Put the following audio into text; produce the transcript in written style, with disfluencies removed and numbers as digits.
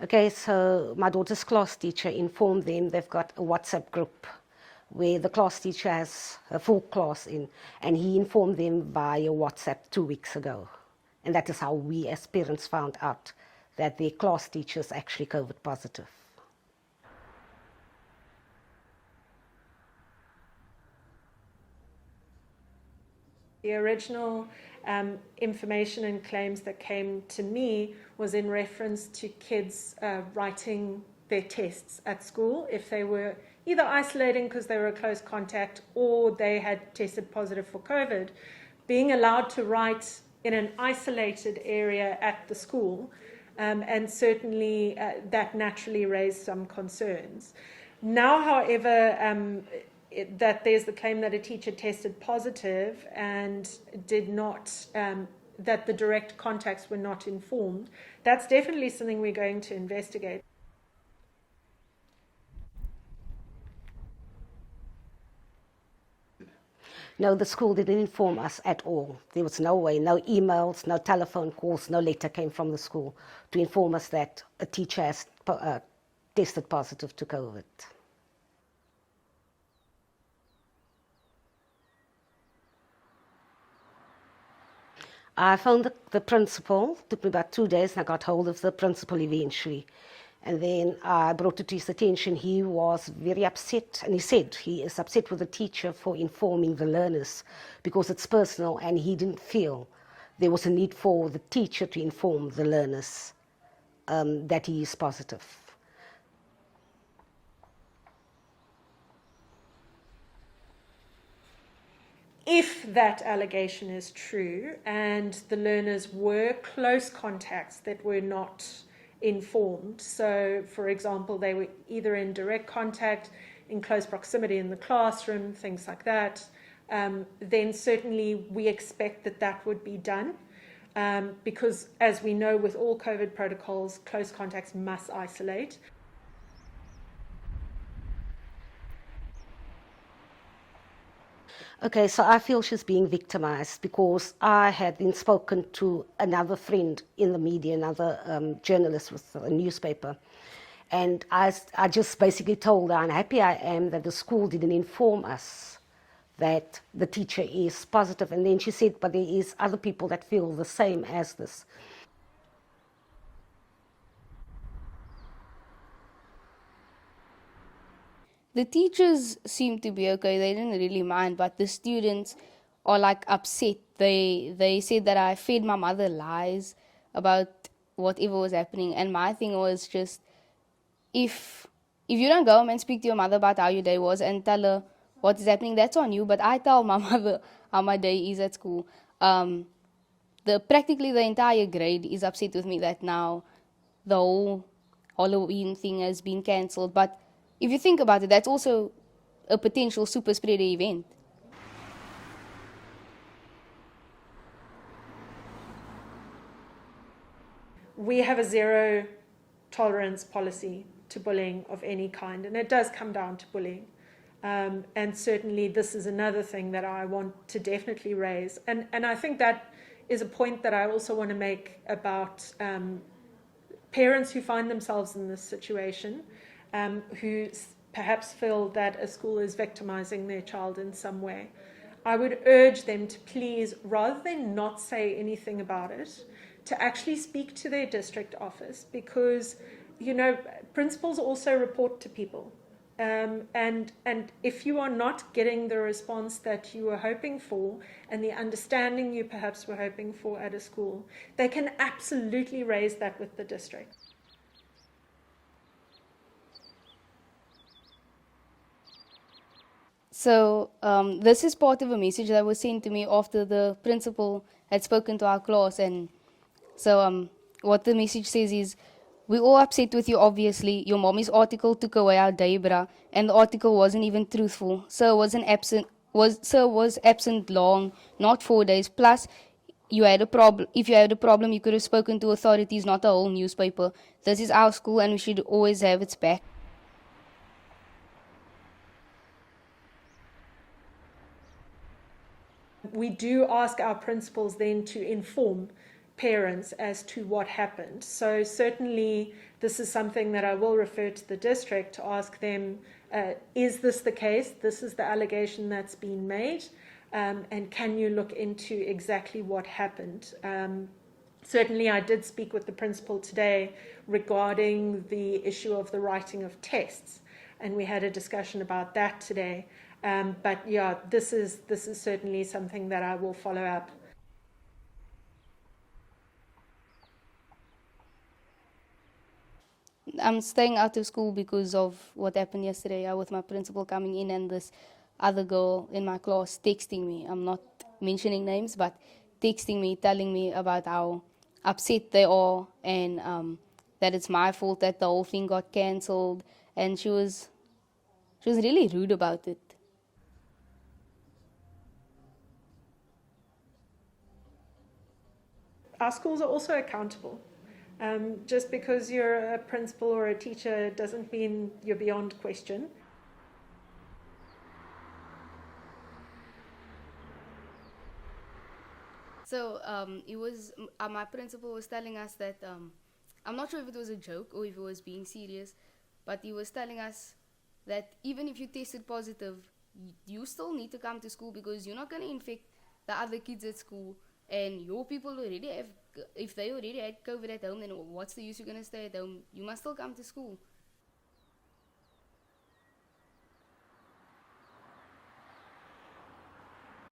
Okay, so my daughter's class teacher informed them they've got a WhatsApp group where the class teacher has a full class in, and he informed them via WhatsApp 2 weeks ago. And that is how we as parents found out that their class teacher is actually COVID positive. The original information and claims that came to me was in reference to kids writing their tests at school if they were either isolating because they were a close contact or they had tested positive for COVID, being allowed to write in an isolated area at the school, and certainly that naturally raised some concerns. Now, however, that there's the claim that a teacher tested positive and did not, that the direct contacts were not informed, that's definitely something we're going to investigate. No, the school didn't inform us at all. There was no way, no emails, no telephone calls, no letter came from the school to inform us that a teacher has tested positive to COVID. I phoned the principal, took me about 2 days, and I got hold of the principal eventually. And then I brought it to his attention. He was very upset, and he said he is upset with the teacher for informing the learners because it's personal, and he didn't feel there was a need for the teacher to inform the learners that he is positive. If that allegation is true and the learners were close contacts that were not informed, so for example they were either in direct contact, in close proximity in the classroom, things like that, then certainly we expect that that would be done, because as we know with all COVID protocols, close contacts must isolate. Okay, so I feel she's being victimized because I had been spoken to another friend in the media, another journalist with a newspaper. And I just basically told her, unhappy I am that the school didn't inform us that the teacher is positive. And then she said, but there is other people that feel the same as this. The teachers seem to be okay, they didn't really mind, but the students are like upset. They said that I fed my mother lies about whatever was happening, and my thing was just, if you don't go home and speak to your mother about how your day was and tell her what is happening, that's on you, but I tell my mother how my day is at school. Practically the entire grade is upset with me that now the whole Halloween thing has been cancelled, but if you think about it, that's also a potential super spreader event. We have a zero tolerance policy to bullying of any kind, and it does come down to bullying. And certainly this is another thing that I want to definitely raise. And I think that is a point that I also want to make about parents who find themselves in this situation, who perhaps feel that a school is victimizing their child in some way. I would urge them to please, rather than not say anything about it, to actually speak to their district office, because, you know, principals also report to people. And if you are not getting the response that you were hoping for and the understanding you perhaps were hoping for at a school, they can absolutely raise that with the district. So this is part of a message that was sent to me after the principal had spoken to our class. And so what the message says is, we're all upset with you, obviously. Your mommy's article took away our day, bruh, and the article wasn't even truthful. Sir was absent long, not 4 days. Plus, you had a problem. If you had a problem, you could have spoken to authorities, not a whole newspaper. This is our school, and we should always have its back. We do ask our principals then to inform parents as to what happened. So certainly this is something that I will refer to the district to ask them, is this the case? This is the allegation that's been made, and can you look into exactly what happened? Certainly, I did speak with the principal today regarding the issue of the writing of tests, and we had a discussion about that today. But yeah, this is certainly something that I will follow up. I'm staying out of school because of what happened yesterday with my principal coming in and this other girl in my class texting me. I'm not mentioning names, but texting me, telling me about how upset they are and that it's my fault that the whole thing got cancelled. And she was really rude about it. Our schools are also accountable. Just because you're a principal or a teacher doesn't mean you're beyond question. So it was my principal was telling us that I'm not sure if it was a joke or if it was being serious, but he was telling us that even if you tested positive, you still need to come to school because you're not going to infect the other kids at school, and your people already have, if they already had COVID at home, then what's the use you're going to stay at home? You must still come to school.